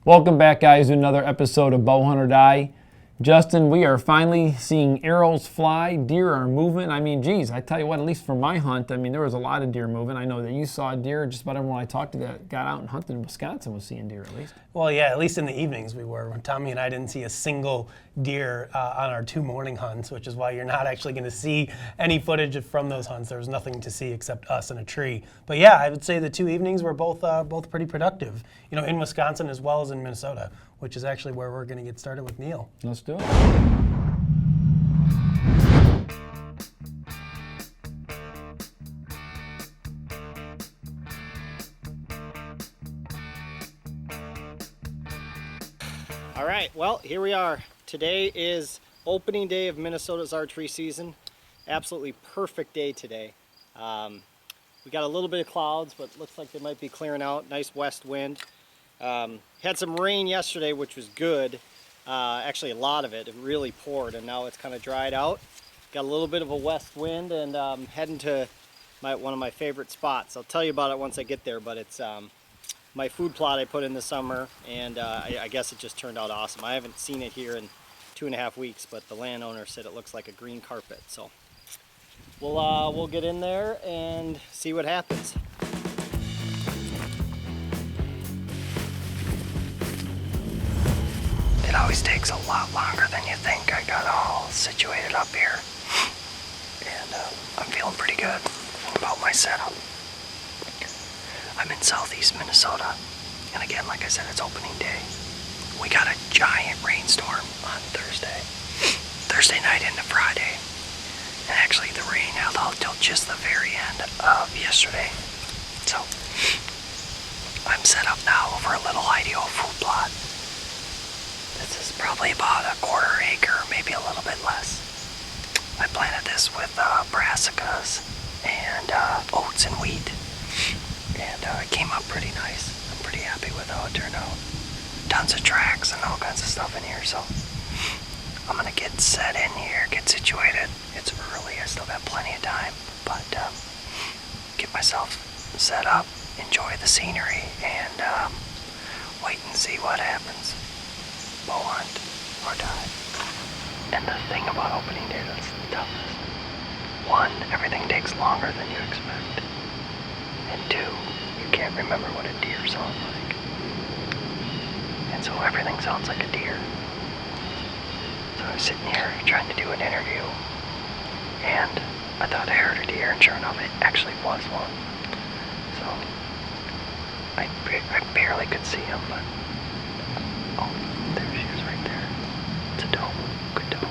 Welcome back, guys, to another episode of Bow Hunt or Die. Justin, we are finally seeing arrows fly, deer are moving. I mean, geez, I tell you what, at least for my hunt, I mean, there was a lot of deer moving. I know that you saw deer. Just about everyone I talked to that got out and hunted in Wisconsin was seeing deer at least. Well, yeah, at least in the evenings we were. When Tommy and I didn't see a single deer on our 2 morning hunts, which is why you're not actually going to see any footage from those hunts. There was nothing to see except us and a tree. But yeah, I would say the 2 evenings were both pretty productive. You know, in Wisconsin as well as in Minnesota, which is actually where we're going to get started with Neal. Let's do it. All right, well, here we are. Today is opening day of Minnesota's archery season. Absolutely perfect day today. We got a little bit of clouds, but looks like they might be clearing out. Nice west wind. Had some rain yesterday, which was good. Actually, a lot of it. It really poured, and now it's kind of dried out. Got a little bit of a west wind, and heading to one of my favorite spots. I'll tell you about it once I get there, but it's my food plot I put in this summer, and I guess it just turned out awesome. I haven't seen it here in 2.5 weeks, but the landowner said it looks like a green carpet. So we'll get in there and see what happens. It always takes a lot longer than you think. I got all situated up here, and I'm feeling pretty good about my setup. I'm in southeast Minnesota, and again, like I said, it's opening day. We got a giant rainstorm on Thursday night into Friday, and actually the rain held out till just the very end of yesterday. So I'm set up now over a little ideal food plot. This is probably about a 1/4 acre, maybe a little bit less. I planted this with brassicas and oats and wheat. And it came up pretty nice. I'm pretty happy with how it turned out. Tons of tracks and all kinds of stuff in here, so I'm gonna get set in here, get situated. It's early, I still got plenty of time, but get myself set up, enjoy the scenery, and wait and see what happens. Bow hunt or die. And the thing about opening day that's the toughest. 1, everything takes longer than you expect. And 2, you can't remember what a deer sounds like. And so everything sounds like a deer. So I was sitting here trying to do an interview, and I thought I heard a deer, and sure enough, it actually was one. So I barely could see him, but oh, there she is right there. It's a doe. Good doe.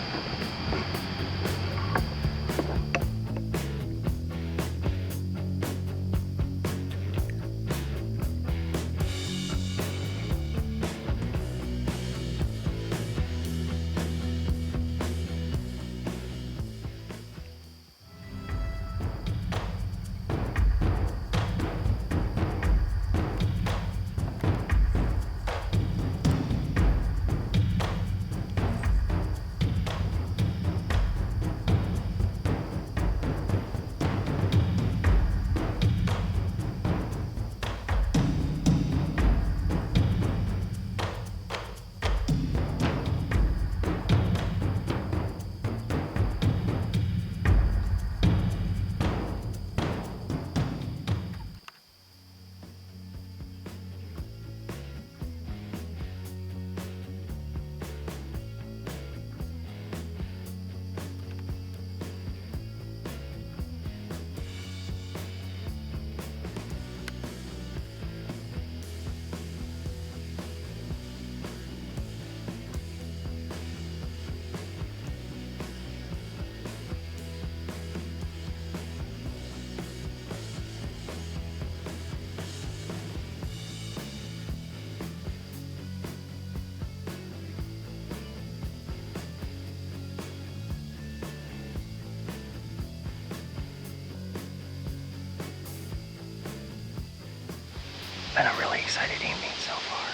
Been a really exciting evening so far.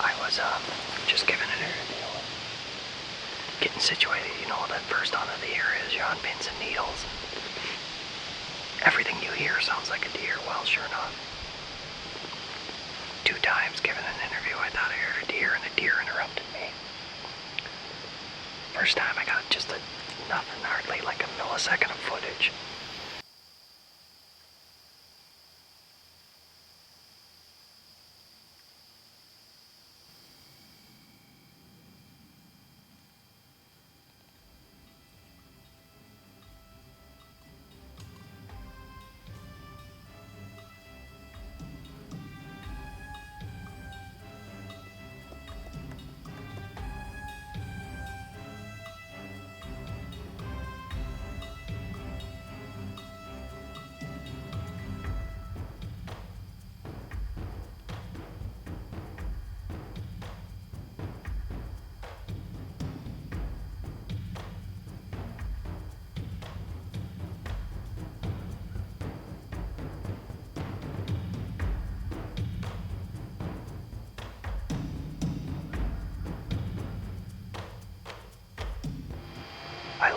I was just giving an interview, getting situated. You know what that first hunt of the year is. You're on pins and needles. Everything you hear sounds like a deer. Well, sure enough. 2 times giving an interview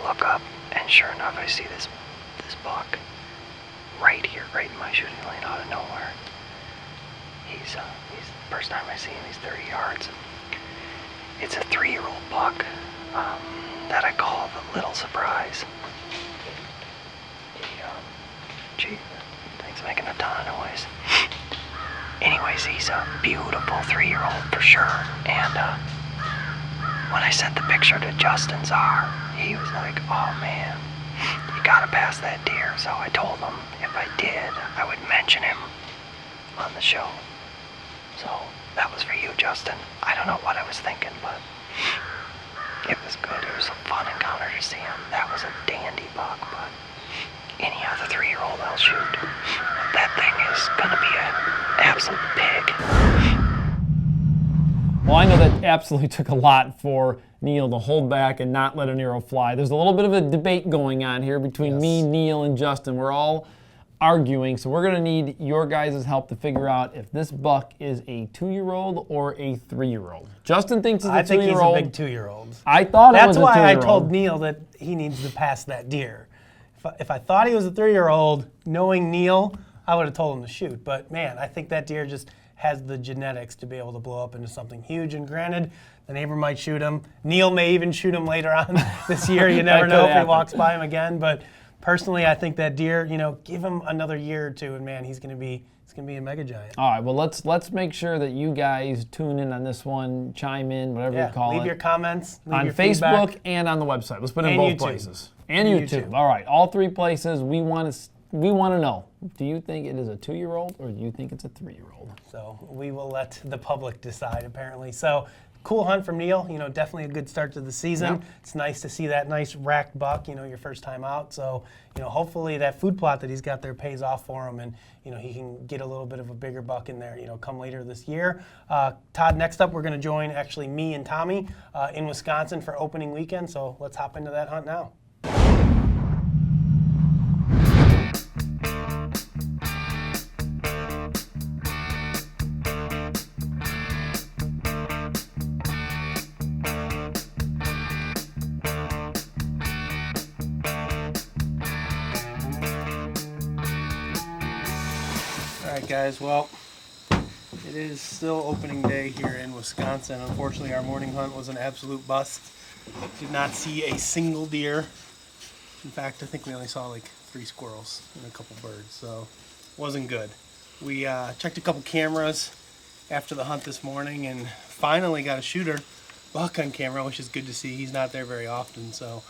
look up, and sure enough, I see this buck right here, right in my shooting lane out of nowhere. He's first time I see him, he's 30 yards. It's a 3-year-old buck that I call the Little Surprise. Gee, thing's making a ton of noise. Anyways, he's a beautiful 3-year-old for sure. And when I sent the picture to Justin Zarr, he was like, "Oh man, you gotta pass that deer." So I told him if I did, I would mention him on the show. So that was for you, Justin. I don't know what I was thinking, but it was good. It was a fun encounter to see him. That was a dandy buck, but any other 3-year-old I'll shoot. That thing is gonna be an absolute pig. Well, I know that absolutely took a lot for Neal to hold back and not let an arrow fly. There's a little bit of a debate going on here between me, Neal, and Justin. We're all arguing, so we're going to need your guys' help to figure out if this buck is a 2-year-old or a 3-year-old. Justin thinks it's a 2-year-old. I think he's a big 2-year-old. I thought it was a 2-year-old. That's why I told Neal that he needs to pass that deer. If I thought he was a 3-year-old, knowing Neal, I would have told him to shoot. But man, I think that deer just has the genetics to be able to blow up into something huge. And granted, the neighbor might shoot him. Neal may even shoot him later on this year. You never know if he walks by him again. But personally, I think that deer, give him another year or two, and man, he's gonna be a mega giant. All right, well, let's make sure that you guys tune in on this one, chime in, whatever you call it. Leave your comments, leave on your Facebook feedback. and on the website. Let's put it in And both YouTube. places. And YouTube. All right, all 3 places. We want to know. Do you think it is a 2-year-old or do you think it's a 3-year-old? So we will let the public decide, apparently. So cool hunt from Neal. Definitely a good start to the season. Yep. It's nice to see that nice racked buck. Your first time out. So hopefully that food plot that he's got there pays off for him, and he can get a little bit of a bigger buck in there. Come later this year. Todd, next up we're going to join actually me and Tommy in Wisconsin for opening weekend. So let's hop into that hunt now. Alright guys, well, it is still opening day here in Wisconsin. Unfortunately, our morning hunt was an absolute bust. Did not see a single deer. In fact, I think we only saw like 3 squirrels and a couple birds, so wasn't good. We checked a couple cameras after the hunt this morning and finally got a shooter buck on camera, which is good to see. He's not there very often, so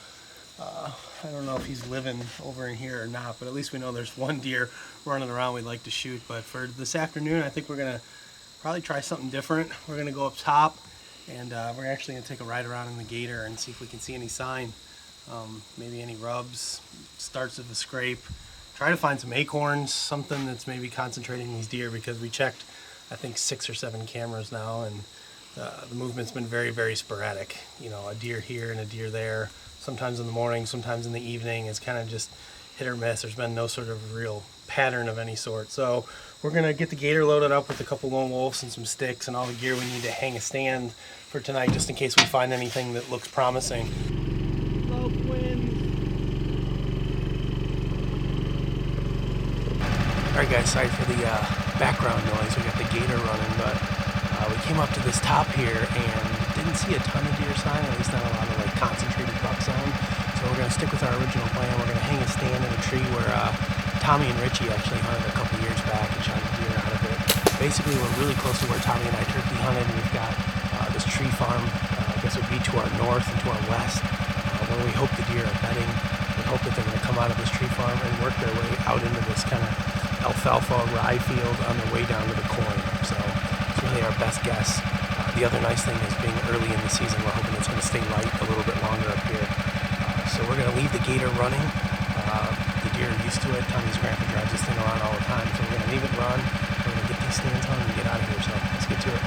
I don't know if he's living over in here or not, but at least we know there's one deer running around we'd like to shoot. But for this afternoon, I think we're going to probably try something different. We're going to go up top, and we're actually going to take a ride around in the gator and see if we can see any sign, maybe any rubs, starts of a scrape. Try to find some acorns, something that's maybe concentrating these deer, because we checked, I think, 6 or 7 cameras now, and the movement's been very, very sporadic. A deer here and a deer there. Sometimes in the morning, sometimes in the evening. It's kind of just hit or miss. There's been no sort of real pattern of any sort. So we're going to get the gator loaded up with a couple lone wolves and some sticks and all the gear we need to hang a stand for tonight, just in case we find anything that looks promising. Low wind. Alright guys, sorry for the background noise. We got the gator running, but we came up to this top here and didn't see a ton of deer sign, at least not a lot of concentrated buck sign. So we're going to stick with our original plan. We're going to hang a stand in a tree where Tommy and Richie actually hunted a couple years back and shot a deer out of it. Basically, we're really close to where Tommy and I turkey hunted. We've got this tree farm, I guess it would be to our north and to our west, where we hope the deer are bedding. We hope that they're going to come out of this tree farm and work their way out into this kind of alfalfa rye field on their way down to the corn. So it's really our best guess. The other nice thing is being early in the season, we're hoping it's going to stay light a little bit longer up here. So we're going to leave the gator running. The deer are used to it. Tommy's grandpa drives this thing around all the time, so we're going to leave it run. We're going to get these stands on and get out of here, so let's get to it.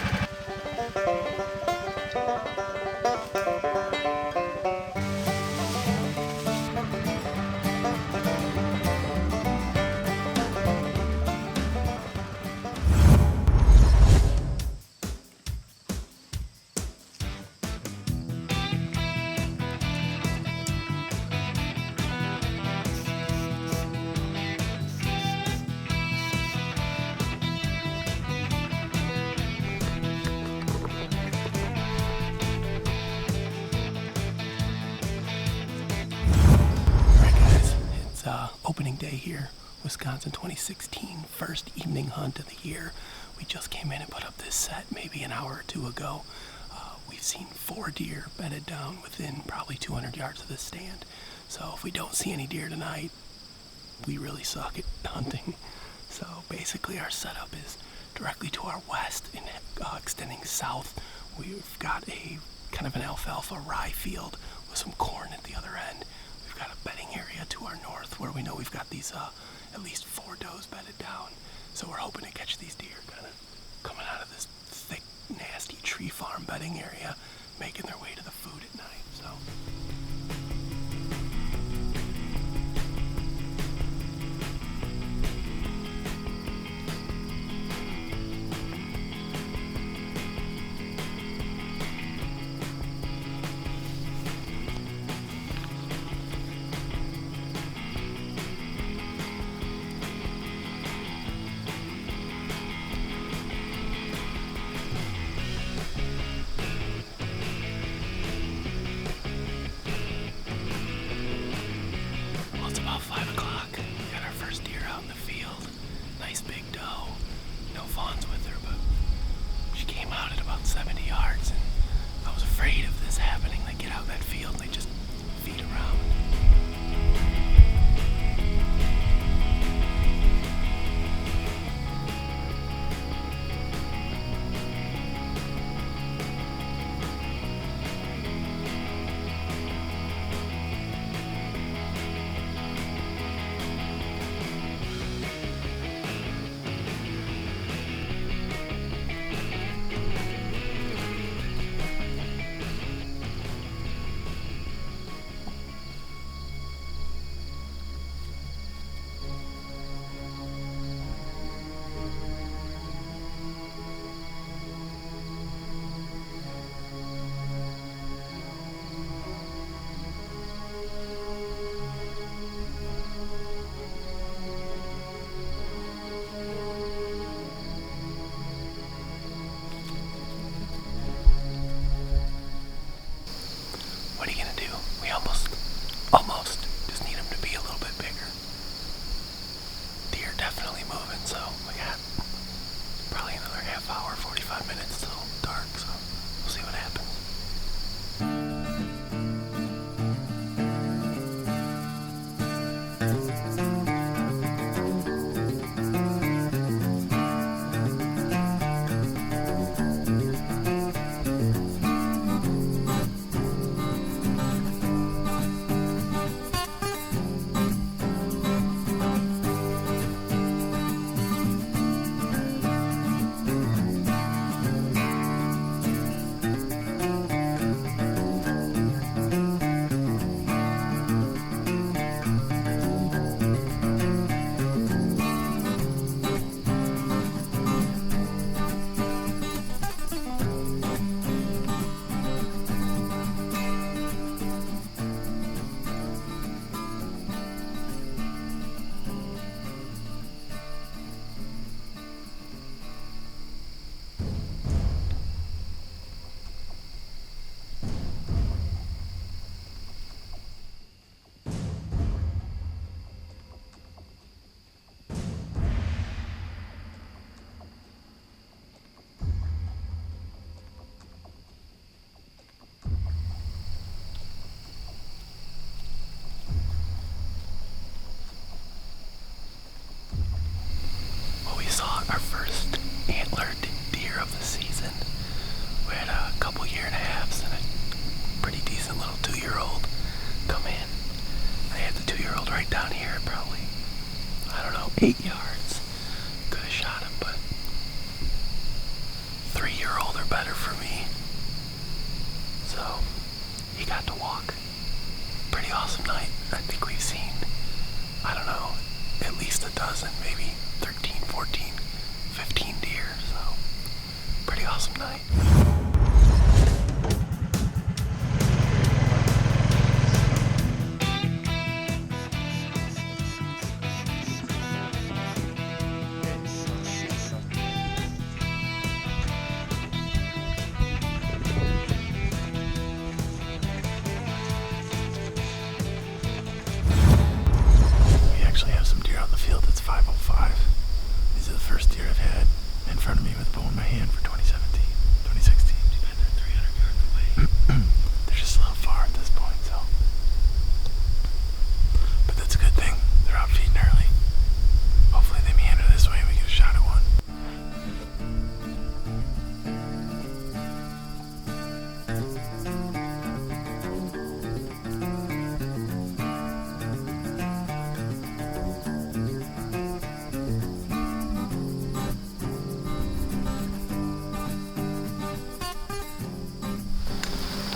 day here. Wisconsin 2016, first evening hunt of the year. We just came in and put up this set maybe an hour or two ago. We've seen 4 deer bedded down within probably 200 yards of this stand. So if we don't see any deer tonight, we really suck at hunting. So basically our setup is directly to our west and extending south. We've got a kind of an alfalfa rye field with some corn at the other end. We've got a bedding area to our north where we know we've got these at least 4 does bedded down. So we're hoping to catch these deer kind of coming out of this thick, nasty tree farm bedding area, making their way to the food at night. So.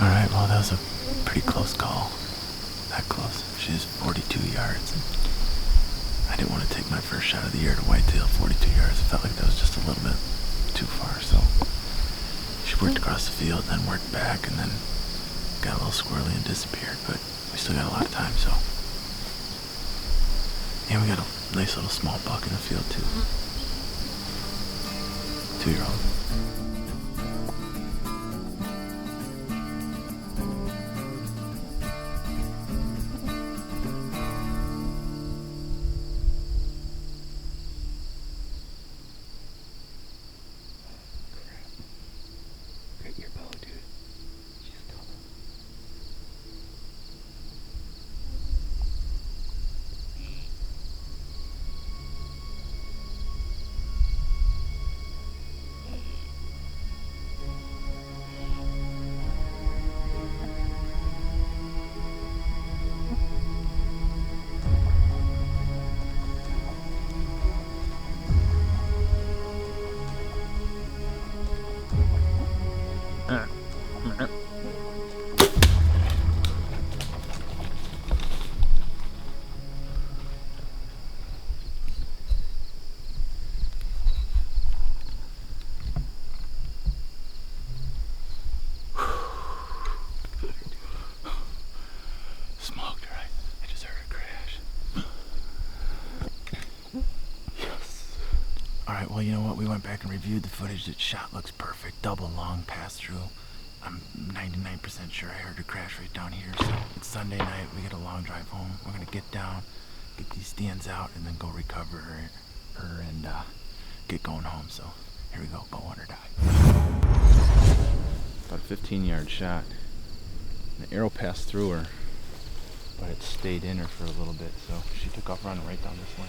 All right, well, that was a pretty close call. That close. She's 42 yards. I didn't want to take my first shot of the year to whitetail 42 yards. I felt like that was just a little bit too far, so she worked across the field, then worked back, and then got a little squirrely and disappeared, but we still got a lot of time, so. And we got a nice little small buck in the field, too. 2-year-old. Get your bow, dude. She's coming. Smoked, right? I just heard a crash. Yes. All right, well, you know what? We went back and reviewed the footage. That shot looks perfect. Double long pass through. I'm 99% sure I heard her crash right down here. So it's Sunday night. We get a long drive home. We're gonna get down, get these stands out, and then go recover her and get going home. So here we go. Bow hunt or die. About a 15-yard shot. The arrow passed through her, but it stayed in her for a little bit, so she took off running right down this lane.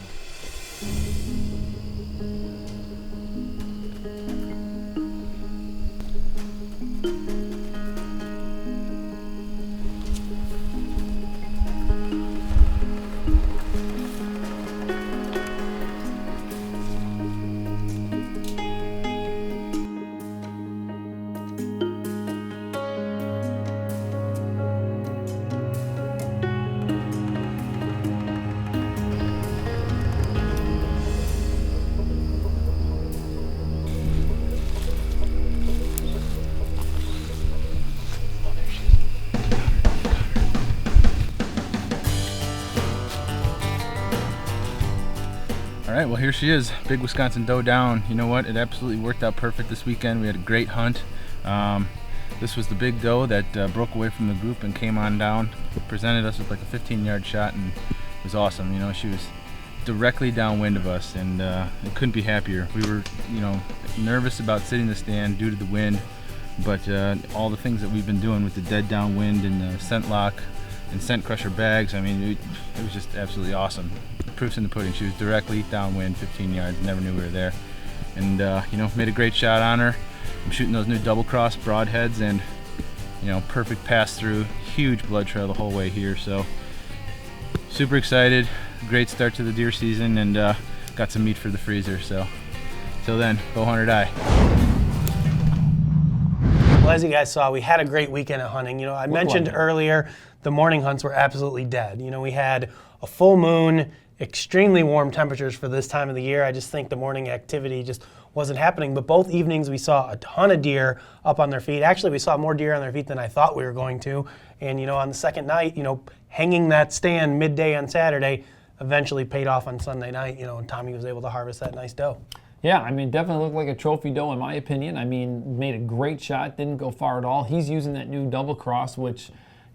All right, well, here she is, big Wisconsin doe down. You know what? It absolutely worked out perfect this weekend. We had a great hunt. This was the big doe that broke away from the group and came on down, presented us with like a 15-yard shot, and it was awesome. You know, she was directly downwind of us, and I couldn't be happier. We were, you know, nervous about sitting the stand due to the wind, but all the things that we've been doing with the dead downwind and the scent lock and scent crusher bags, I mean, it was just absolutely awesome. Proof's in the pudding. She was directly downwind, 15 yards, never knew we were there. And, you know, made a great shot on her. I'm shooting those new double cross broadheads, and, you know, perfect pass through, huge blood trail the whole way here. So, super excited. Great start to the deer season, and got some meat for the freezer. So, till then, bow hunt or die. Well, as you guys saw, we had a great weekend of hunting. You know, I mentioned earlier the morning hunts were absolutely dead. You know, we had a full moon, extremely warm temperatures for this time of the year. I just think the morning activity just wasn't happening. But both evenings we saw a ton of deer up on their feet. Actually, we saw more deer on their feet than I thought we were going to. And, you know, on the second night, you know, hanging that stand midday on Saturday eventually paid off on Sunday night, you know, and Tommy was able to harvest that nice doe. Yeah, I mean, definitely looked like a trophy doe in my opinion. I mean, made a great shot, didn't go far at all. He's using that new double cross, which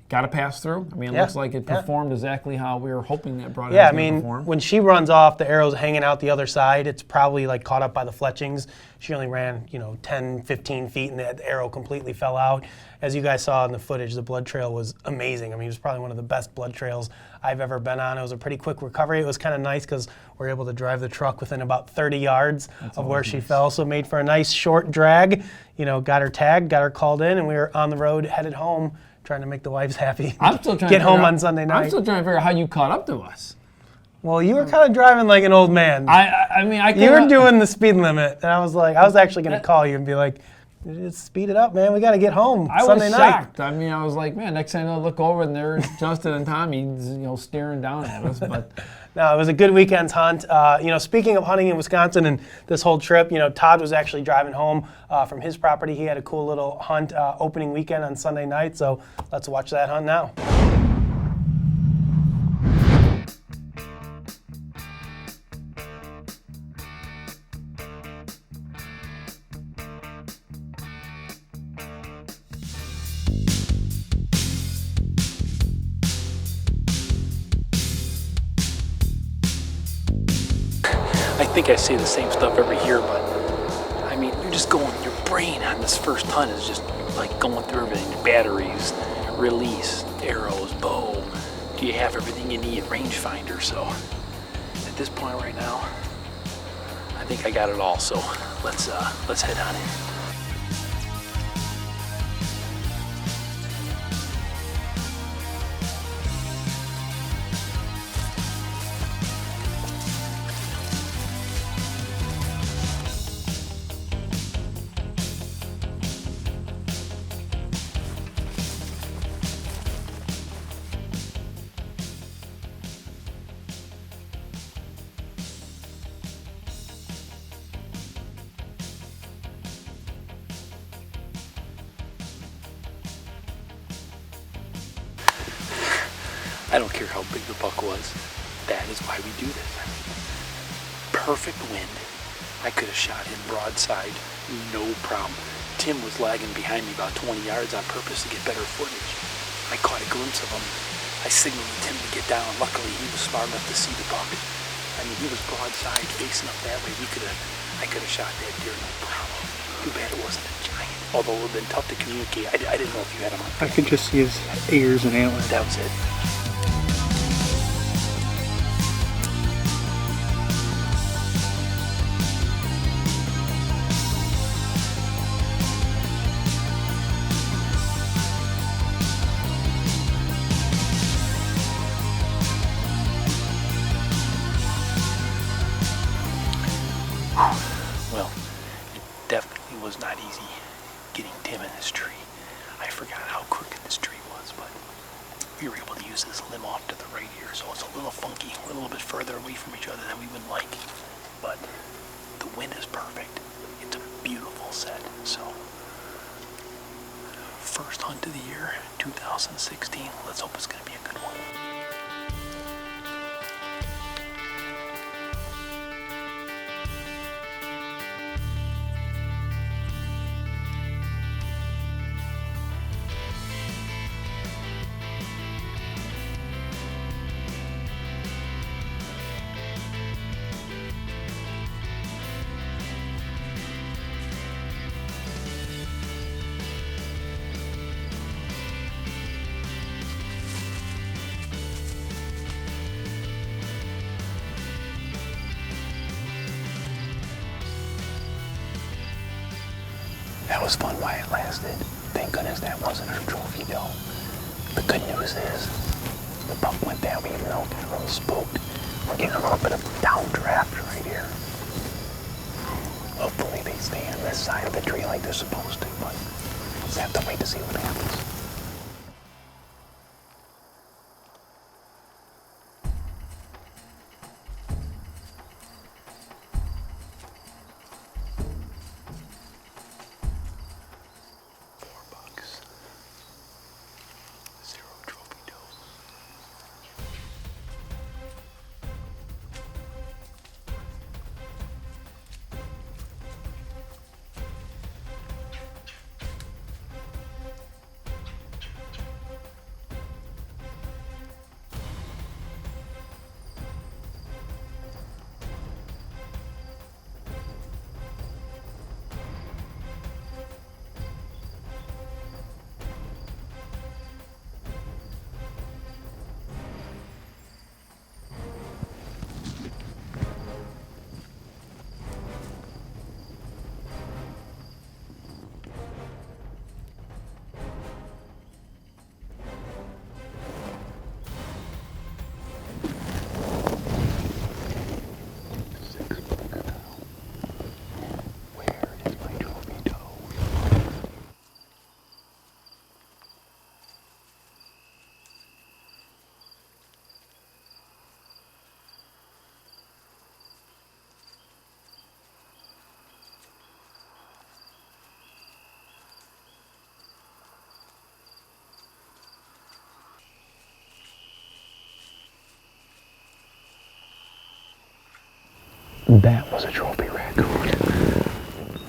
got to pass through. I mean, it looks like it performed exactly how we were hoping that broadhead was going to perform. When she runs off, the arrow's hanging out the other side. It's probably like caught up by the fletchings. She only ran, you know, 10, 15 feet, and the arrow completely fell out. As you guys saw in the footage, the blood trail was amazing. I mean, it was probably one of the best blood trails I've ever been on. It was a pretty quick recovery. It was kind of nice because we were able to drive the truck within about 30 yards of where she fell. So it made for a nice short drag. You know, got her tagged, got her called in, and we were on the road headed home, trying to make the wives happy. I'm still trying get home on Sunday night. I'm still trying to figure out how you caught up to us. Well, you were kind of driving like an old man. I mean, you were doing the speed limit, and I was like, I was actually going to call you and be like, Just speed it up, man. We got to get home I Sunday was night. shocked. I mean, I was like, man, next thing I look over and there's Justin and Tommy, staring down at us. But No, it was a good weekend's hunt. Speaking of hunting in Wisconsin and this whole trip, Todd was actually driving home from his property. He had a cool little hunt opening weekend on Sunday night, so let's watch that hunt now. I think I say the same stuff every year, but I mean, you're just going, your brain on this first hunt is just like going through everything. Batteries, release, arrows, bow. Do you have everything you need? Rangefinder. So at this point right now, I think I got it all. So let's head on in. I don't care how big the buck was. That is why we do this. Perfect wind. I could have shot him broadside, no problem. Tim was lagging behind me about 20 yards on purpose to get better footage. I caught a glimpse of him. I signaled to Tim to get down. Luckily, he was smart enough to see the buck. I mean, he was broadside, facing up that way. I could have shot that deer, no problem. Too bad it wasn't a giant. Although it would have been tough to communicate. I didn't know if you had him on. I could just see his ears and antlers. That was it. Well, it definitely was not easy getting Tim in this tree. I forgot how crooked this tree was, but we were able to use this limb off to the right here, so it's a little funky. We're a little bit further away from each other than we would like, but the wind is perfect. It's a beautiful set, so first hunt of the year, 2016. Let's hope it's going to be a good one. That was fun while it lasted. Thank goodness that wasn't our trophy though. The good news is the buck went that way even though it got a little spooked. We're getting a little bit of downdraft right here. Hopefully they stay on this side of the tree like they're supposed to, but we'll just have to wait to see what happens. that was a trophy raccoon.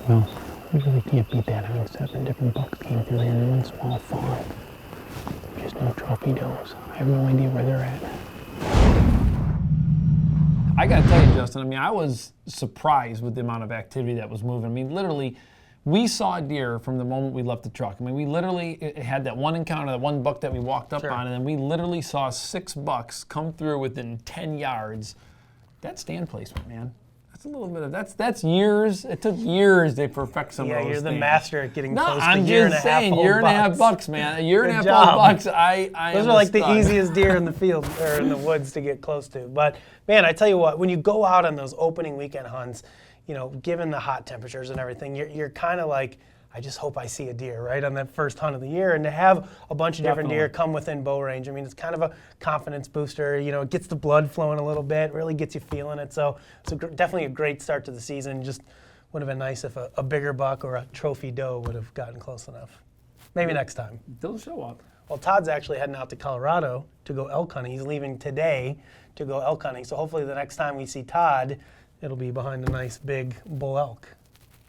Well, we really can't beat that. I mean, 7 different bucks came through here in one small farm. Just no trophy does. I have no idea where they're at. I gotta tell you, Justin, I mean, I was surprised with the amount of activity that was moving. I mean, literally, we saw deer from the moment we left the truck. I mean, we literally had that one encounter, that one buck that we walked up on, and then we literally saw 6 bucks come through within 10 yards. That's stand placement, man. That's a little bit of, that's years. It took years to perfect some of those you're the stands. master at getting No, close to I'm year and a just half saying, old year and a half bucks. bucks, man. A year and a half Good old job. bucks. I Those am are like the stud. easiest deer in the field or in the woods to get close to. But man, I tell you what, when you go out on those opening weekend hunts, you know, given the hot temperatures and everything, you're kind of like, I just hope I see a deer, right, on that first hunt of the year. And to have a bunch of different deer come within bow range, I mean, it's kind of a confidence booster. You know, it gets the blood flowing a little bit, really gets you feeling it. So it's definitely a great start to the season. Just would have been nice if a bigger buck or a trophy doe would have gotten close enough. Maybe next time. They'll show up. Well, Todd's actually heading out to Colorado to go elk hunting. He's leaving today to go elk hunting. So hopefully the next time we see Todd, it'll be behind a nice big bull elk.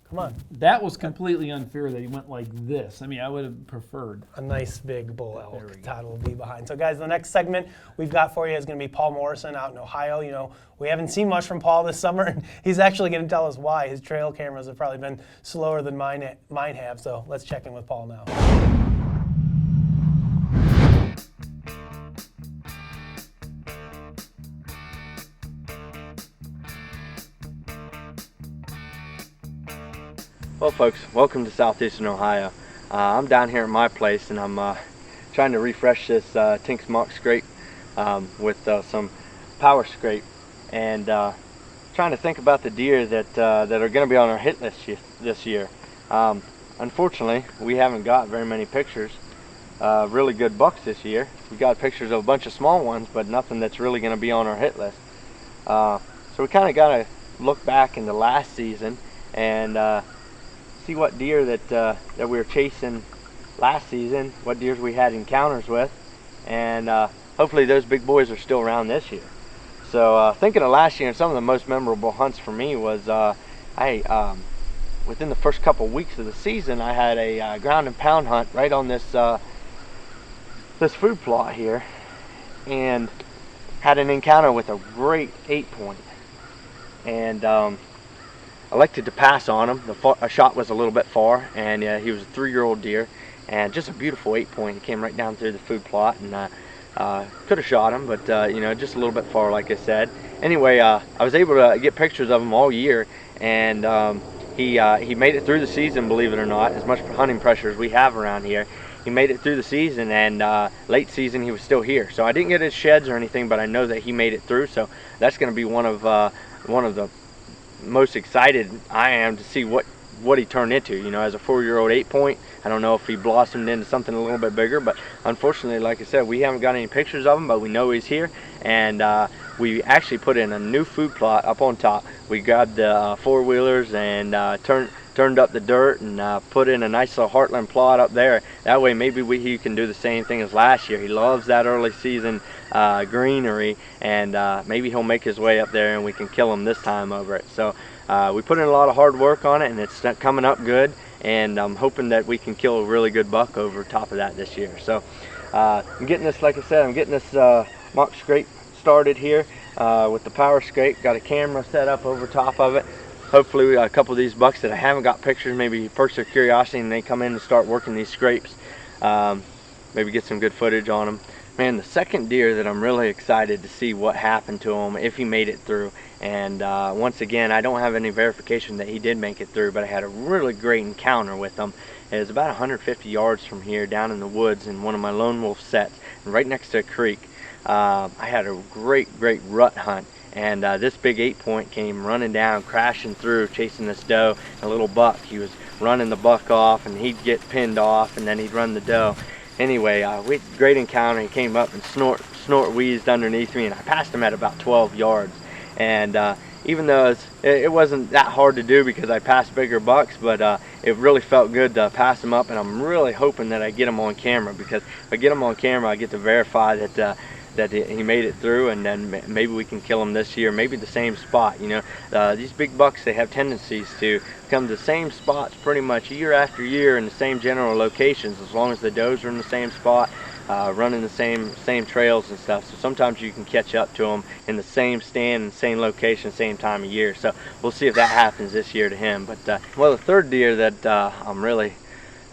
Come on. That was completely unfair that he went like this. I mean, I would have preferred. A nice big bull elk. Todd will be behind. So guys, the next segment we've got for you is going to be Paul Morrison out in Ohio. You know, we haven't seen much from Paul this summer, and he's actually going to tell us why. His trail cameras have probably been slower than mine have. So let's check in with Paul now. Well, folks, welcome to Southeastern Ohio. I'm down here at my place, and I'm trying to refresh this Tinks Mock scrape with some power scrape, and trying to think about the deer that are going to be on our hit list this year. Unfortunately, we haven't got very many pictures, really good bucks this year. We got pictures of a bunch of small ones, but nothing that's really going to be on our hit list. So we kind of got to look back into last season and see what deer that we were chasing last season, what deers we had encounters with, and hopefully those big boys are still around this year. So thinking of last year, and some of the most memorable hunts for me was within the first couple weeks of the season, I had a ground and pound hunt right on this this food plot here, and had an encounter with a great 8-point, and I elected to pass on him. The shot was a little bit far, and he was a 3-year-old deer, and just a beautiful 8-point. He came right down through the food plot, and could have shot him, but you know, just a little bit far, like I said. Anyway, I was able to get pictures of him all year, and he made it through the season, believe it or not. As much hunting pressure as we have around here, he made it through the season, and late season he was still here. So I didn't get his sheds or anything, but I know that he made it through. So that's going to be one of the most excited I am to see what he turned into. You know, as a 4-year-old 8-point, I don't know if he blossomed into something a little bit bigger, but unfortunately, like I said, we haven't got any pictures of him, but we know he's here, and we actually put in a new food plot up on top. We grabbed the 4-wheelers and turned up the dirt and put in a nice little heartland plot up there. That way maybe he can do the same thing as last year. He loves that early season greenery, and maybe he'll make his way up there and we can kill him this time over it. So we put in a lot of hard work on it, and it's coming up good, and I'm hoping that we can kill a really good buck over top of that this year. So I'm getting this, like I said, I'm getting this mock scrape started here with the power scrape. Got a camera set up over top of it. Hopefully a couple of these bucks that I haven't got pictures, maybe perk their curiosity and they come in and start working these scrapes. Maybe get some good footage on them. Man, the second deer that I'm really excited to see what happened to him, if he made it through. And once again, I don't have any verification that he did make it through, but I had a really great encounter with him. It was about 150 yards from here, down in the woods in one of my lone wolf sets, right next to a creek. I had a great rut hunt. And this big 8-point came running down, crashing through, chasing this doe, a little buck. He was running the buck off, and he'd get pinned off, and then he'd run the doe. Anyway, we had a great encounter. He came up and snort wheezed underneath me, and I passed him at about 12 yards. And even though it wasn't that hard to do because I passed bigger bucks, but it really felt good to pass him up, and I'm really hoping that I get him on camera, because if I get him on camera, I get to verify that that he made it through, and then maybe we can kill him this year, maybe the same spot. You know, these big bucks, they have tendencies to come to the same spots pretty much year after year in the same general locations, as long as the does are in the same spot, running the same trails and stuff. So sometimes you can catch up to them in the same stand, same location, same time of year. So we'll see if that happens this year to him. But well, the third deer that I'm really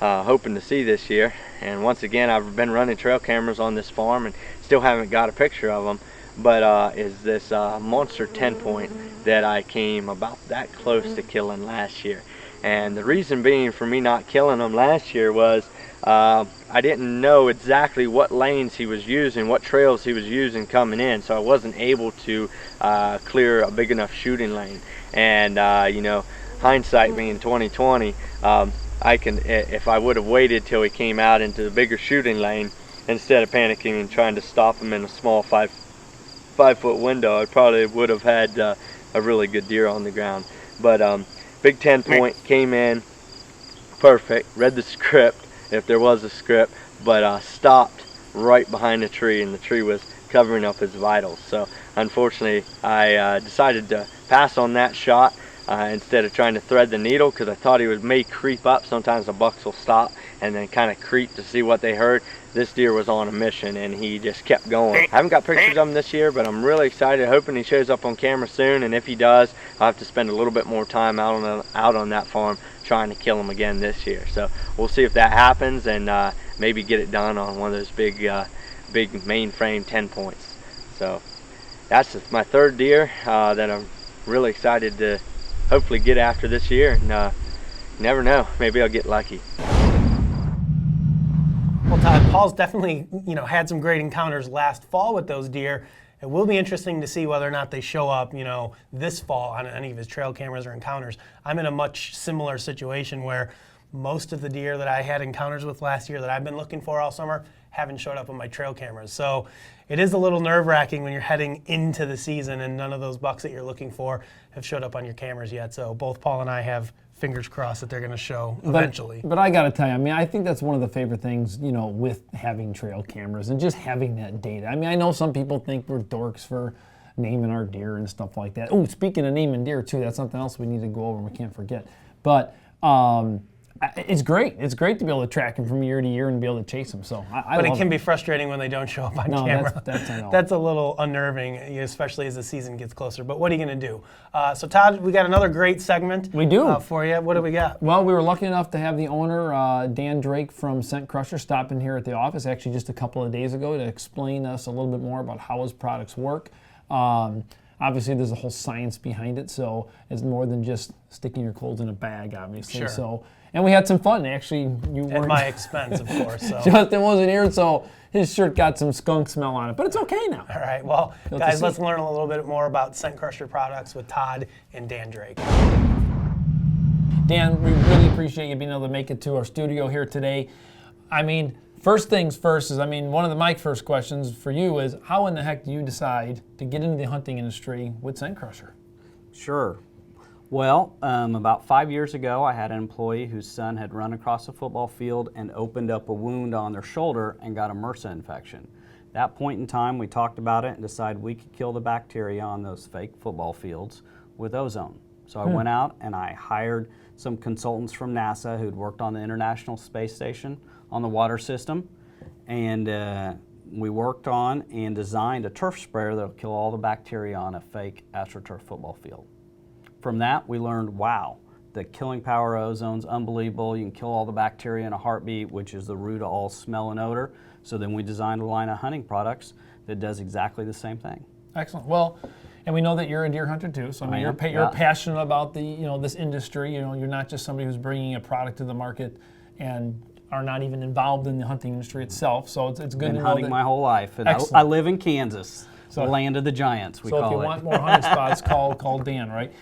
hoping to see this year, and once again, I've been running trail cameras on this farm and still haven't got a picture of them, but is this monster 10-point that I came about that close to killing last year. And the reason being for me not killing him last year was I didn't know exactly what lanes he was using, what trails he was using coming in, so I wasn't able to clear a big enough shooting lane. And you know, hindsight being 2020, if I would have waited till he came out into the bigger shooting lane instead of panicking and trying to stop him in a small five foot window, I probably would have had a really good deer on the ground. But big 10-point came in perfect, read the script if there was a script, but stopped right behind the tree, and the tree was covering up his vitals. So unfortunately, I decided to pass on that shot instead of trying to thread the needle, because I thought he may creep up. Sometimes the bucks will stop and then kind of creep to see what they heard. This deer was on a mission, and he just kept going. I haven't got pictures of him this year, but I'm really excited, hoping he shows up on camera soon. And if he does, I'll have to spend a little bit more time out on that farm trying to kill him again this year. So we'll see if that happens, and maybe get it done on one of those big mainframe 10 points. So that's my third deer that I'm really excited to hopefully get after this year, and you never know, maybe I'll get lucky. Well, Todd, Paul's definitely, you know, had some great encounters last fall with those deer. It will be interesting to see whether or not they show up, you know, this fall on any of his trail cameras or encounters. I'm in a much similar situation where most of the deer that I had encounters with last year that I've been looking for all summer haven't showed up on my trail cameras. So it is a little nerve-wracking when you're heading into the season and none of those bucks that you're looking for have showed up on your cameras yet. So both Paul and I have fingers crossed that they're going to show eventually. But I got to tell you, I mean, I think that's one of the favorite things, you know, with having trail cameras and just having that data. I mean, I know some people think we're dorks for naming our deer and stuff like that. Oh, speaking of naming deer too, that's something else we need to go over and we can't forget. But it's great. It's great to be able to track them from year to year and be able to chase them. So but it can be frustrating when they don't show up on camera. That's a little unnerving, especially as the season gets closer. But what are you going to do? So Todd, we got another great segment. We do for you. What do we got? Well, we were lucky enough to have the owner, Dan Drake from Scent Crusher, stop in here at the office actually just a couple of days ago to explain us a little bit more about how his products work. Obviously, there's a whole science behind it, so it's more than just sticking your clothes in a bag, obviously. Sure. So, and we had some fun. Actually, you weren't. At my expense, of course. So. Justin wasn't here, so his shirt got some skunk smell on it, but it's okay now. All right, well, guys, let's learn a little bit more about Scent Crusher products with Todd and Dan Drake. Dan, we really appreciate you being able to make it to our studio here today. I mean, first things first is, one of my first questions for you is, how in the heck do you decide to get into the hunting industry with Scent Crusher? Sure. Well, about 5 years ago, I had an employee whose son had run across a football field and opened up a wound on their shoulder and got a MRSA infection. At that point in time, we talked about it and decided we could kill the bacteria on those fake football fields with ozone. So I went out and I hired some consultants from NASA who'd worked on the International Space Station on the water system, and we worked on and designed a turf sprayer that'll kill all the bacteria on a fake AstroTurf football field. From that, we learned, wow, the killing power of ozone's unbelievable. You can kill all the bacteria in a heartbeat, which is the root of all smell and odor. So then we designed a line of hunting products that does exactly the same thing. Excellent. Well, and we know that you're a deer hunter too. So you're passionate about this industry. You know, you're not just somebody who's bringing a product to the market and are not even involved in the hunting industry itself. So it's good to know that. Been hunting my whole life, and I live in Kansas, the land of the giants. We call it. So if you want more hunting spots, call Dan, right?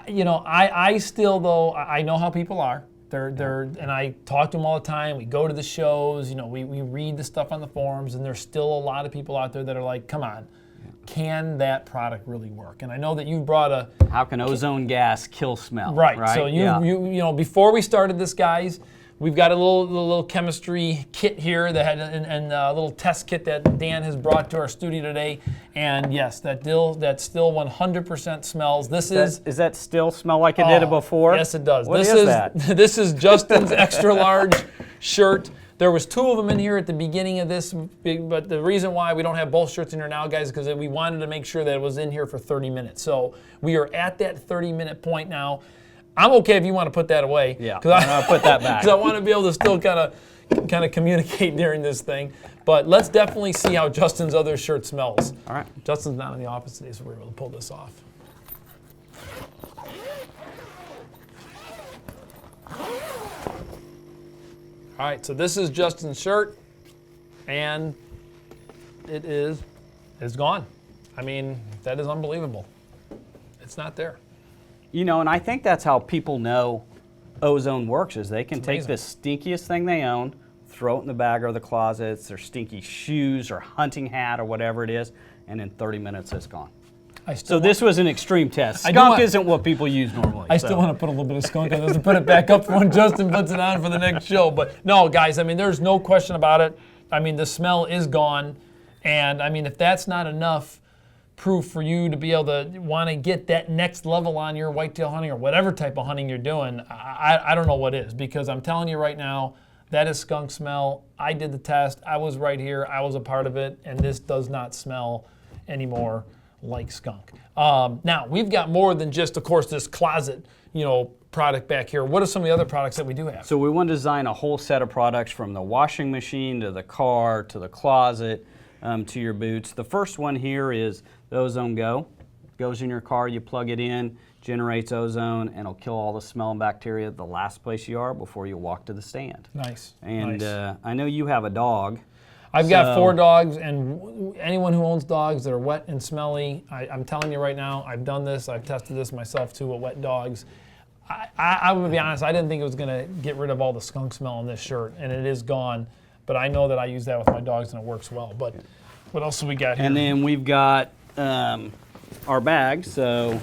You know, I still though I know how people are. They're and I talk to them all the time. We go to the shows. You know, we read the stuff on the forums, and there's still a lot of people out there that are like, come on, can that product really work? And I know that you've brought a. How can ozone gas kill smell? Right. So you know, before we started this, guys, We've got a little chemistry kit here that had and a little test kit that Dan has brought to our studio today. And yes, that still 100% smells. Does that still smell like it did before? Yes, it does. What is that? This is Justin's extra large shirt. There was 2 of them in here at the beginning of this, but the reason why we don't have both shirts in here now, guys, is because we wanted to make sure that it was in here for 30 minutes. So we are at that 30-minute point now. I'm okay if you want to put that away. Yeah, I'm going to put that back. Because I want to be able to still kind of communicate during this thing. But let's definitely see how Justin's other shirt smells. All right. Justin's not in the office today, so we're able to pull this off. All right, so this is Justin's shirt, and it's gone. I mean, that is unbelievable. It's not there. You know, and I think that's how people know ozone works, is they can take the stinkiest thing they own, throw it in the bag or the closet, it's their stinky shoes or hunting hat or whatever it is, and in 30 minutes it's gone. So this was an extreme test. Skunk isn't what people use normally. I still want to put a little bit of skunk on this and put it back up for when Justin puts it on for the next show. But no, guys, I mean, there's no question about it. I mean, the smell is gone. And I mean, if that's not enough proof for you to be able to want to get that next level on your whitetail hunting or whatever type of hunting you're doing, I don't know what is. Because I'm telling you right now, that is skunk smell. I did the test. I was right here. I was a part of it. And this does not smell anymore like skunk. Now, we've got more than just, of course, this closet, product back here. What are some of the other products that we do have? So we want to design a whole set of products, from the washing machine to the car to the closet to your boots. The first one here is the Ozone Go. It goes in your car, you plug it in, generates ozone, and it'll kill all the smell and bacteria at the last place you are before you walk to the stand. Nice. And I know you have a dog. I've got 4 dogs, and anyone who owns dogs that are wet and smelly, I'm telling you right now, I've done this, I've tested this myself too with wet dogs. I would be honest, I didn't think it was going to get rid of all the skunk smell in this shirt, and it is gone. But I know that I use that with my dogs, and it works well. But what else do we got here? And then we've got our bag. So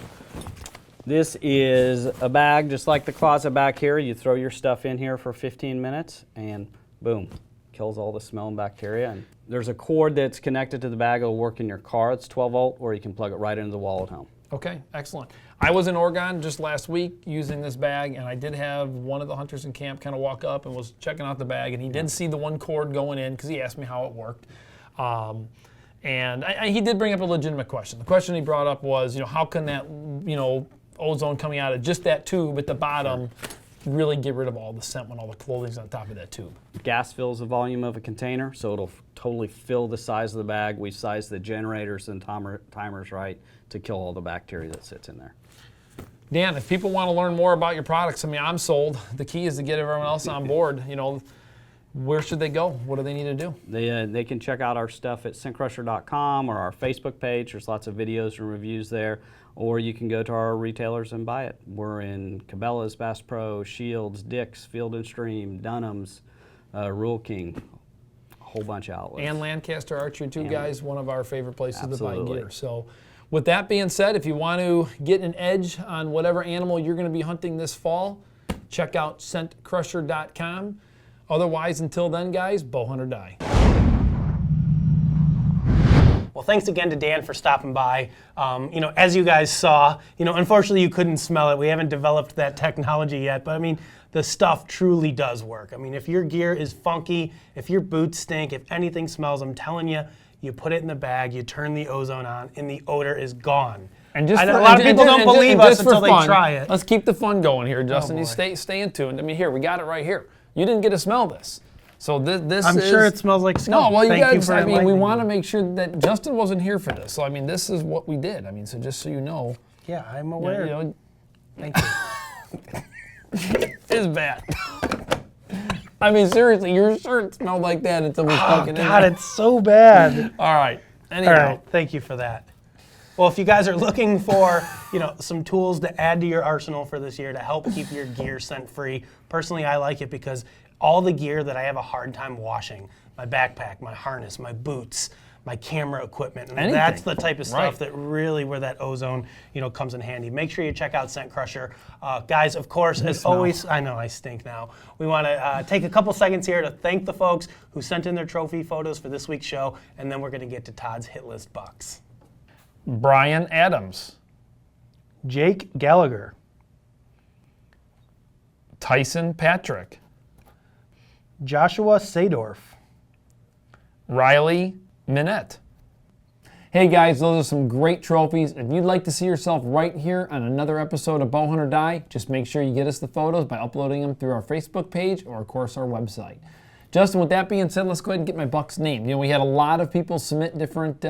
this is a bag just like the closet back here. You throw your stuff in here for 15 minutes, and boom. Kills all the smell and bacteria. And there's a cord that's connected to the bag. It'll work in your car. It's 12 volt, or you can plug it right into the wall at home. Okay, excellent. I was in Oregon just last week using this bag, and I did have one of the hunters in camp kind of walk up and was checking out the bag, and he did see the one cord going in because he asked me how it worked. And he did bring up a legitimate question. The question he brought up was, how can that, ozone coming out of just that tube at the bottom really get rid of all the scent when all the clothing's on top of that tube? Gas fills the volume of a container, so it'll totally fill the size of the bag. We size the generators and timers right to kill all the bacteria that sits in there. Dan, if people want to learn more about your products, I'm sold. The key is to get everyone else on board. Where should they go? What do they need to do? They can check out our stuff at scentcrusher.com or our Facebook page. There's lots of videos and reviews there. Or you can go to our retailers and buy it. We're in Cabela's, Bass Pro, Shields, Dick's, Field & Stream, Dunham's, Rural King, a whole bunch of outlets. And Lancaster Archery too, guys, one of our favorite places to buy gear. So with that being said, if you want to get an edge on whatever animal you're going to be hunting this fall, check out scentcrusher.com. Otherwise, until then, guys, bow hunt or die. Well, thanks again to Dan for stopping by. As you guys saw, unfortunately you couldn't smell it. We haven't developed that technology yet, but the stuff truly does work. If your gear is funky, if your boots stink, if anything smells, I'm telling you, you put it in the bag, you turn the ozone on, and the odor is gone. And just a lot of people don't believe us until they try it. Let's keep the fun going here, Justin. You stay in tune. Here, we got it right here. You didn't get to smell this. So this I'm sure it smells like skunk. No, well, we want to me. make sure that Justin wasn't here for this. So, this is what we did. So just so you know. Yeah, I'm aware. Thank you. It's bad. Seriously, your shirt smelled like that until we stuck it in there. God, it's so bad. All right. Anyhow. All right, thank you for that. Well, if you guys are looking for, some tools to add to your arsenal for this year to help keep your gear scent-free, personally, I like it because all the gear that I have a hard time washing, my backpack, my harness, my boots, my camera equipment. And Anything. that's the type of stuff Right. that really where that ozone, comes in handy. Make sure you check out Scent Crusher. Guys, of course, as always, I know I stink now. We want to take a couple seconds here to thank the folks who sent in their trophy photos for this week's show, and then we're going to get to Todd's hit list bucks. Brian Adams, Jake Gallagher, Tyson Patrick, Joshua Sadorf, Riley Minette. Hey guys, those are some great trophies. If you'd like to see yourself right here on another episode of Bowhunt or Die, just make sure you get us the photos by uploading them through our Facebook page or, of course, our website. Justin, with that being said, let's go ahead and get my buck's name. We had a lot of people submit different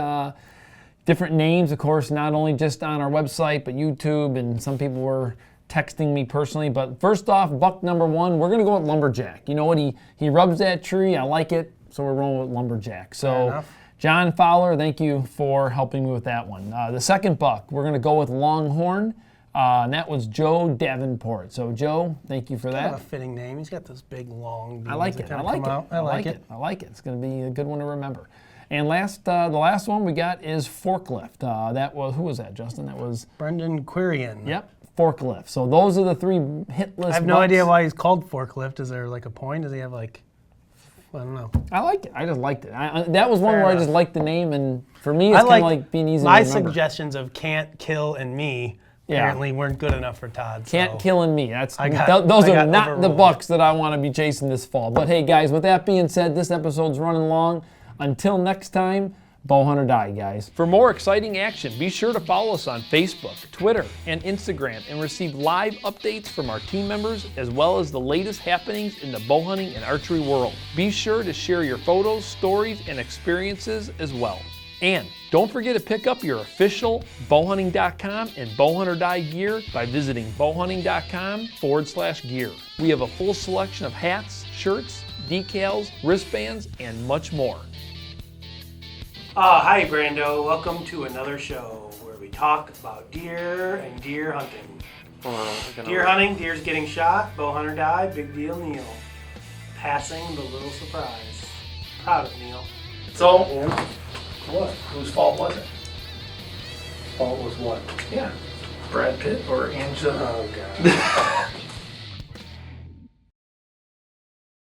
names, of course, not only just on our website, but YouTube, and some people were texting me personally. But first off, buck number one, we're going to go with Lumberjack. You know what? He rubs that tree. I like it, so we're rolling with Lumberjack. So, John Fowler, thank you for helping me with that one. The second buck, we're going to go with Longhorn, and that was Joe Davenport. So, Joe, thank you for that. Kind of a fitting name. He's got those big, long beans. I like it. I like it. It's going to be a good one to remember. And the last one we got is Forklift. Who was that, Justin? That was Brendan Quirian. Yep, Forklift. So those are the three hit list. I have no idea why he's called Forklift. Is there like a point? Does he have like? I don't know. I like it. I just liked it. That was one where I just liked the name, and for me, it's kind of like being easy to remember. My suggestions of Can't, Kill, and Me apparently weren't good enough for Todd. Can't, Kill, and Me. Those are not the bucks that I want to be chasing this fall. But hey, guys, with that being said, this episode's running long. Until next time, Bowhunt or Die, guys. For more exciting action, be sure to follow us on Facebook, Twitter, and Instagram, and receive live updates from our team members, as well as the latest happenings in the bow hunting and archery world. Be sure to share your photos, stories, and experiences as well. And don't forget to pick up your official bowhunting.com and Bowhunt or Die gear by visiting bowhunting.com/gear. We have a full selection of hats, shirts, decals, wristbands, and much more. Hi, Brando. Welcome to another show where we talk about deer and deer hunting. Deer hunting, deer's getting shot, Bowhunt or Die, big deal, Neal. Passing the little surprise. Proud of Neal. So, what? Whose fault was it? Fault was what? Yeah. Brad Pitt or Angela? Oh, God.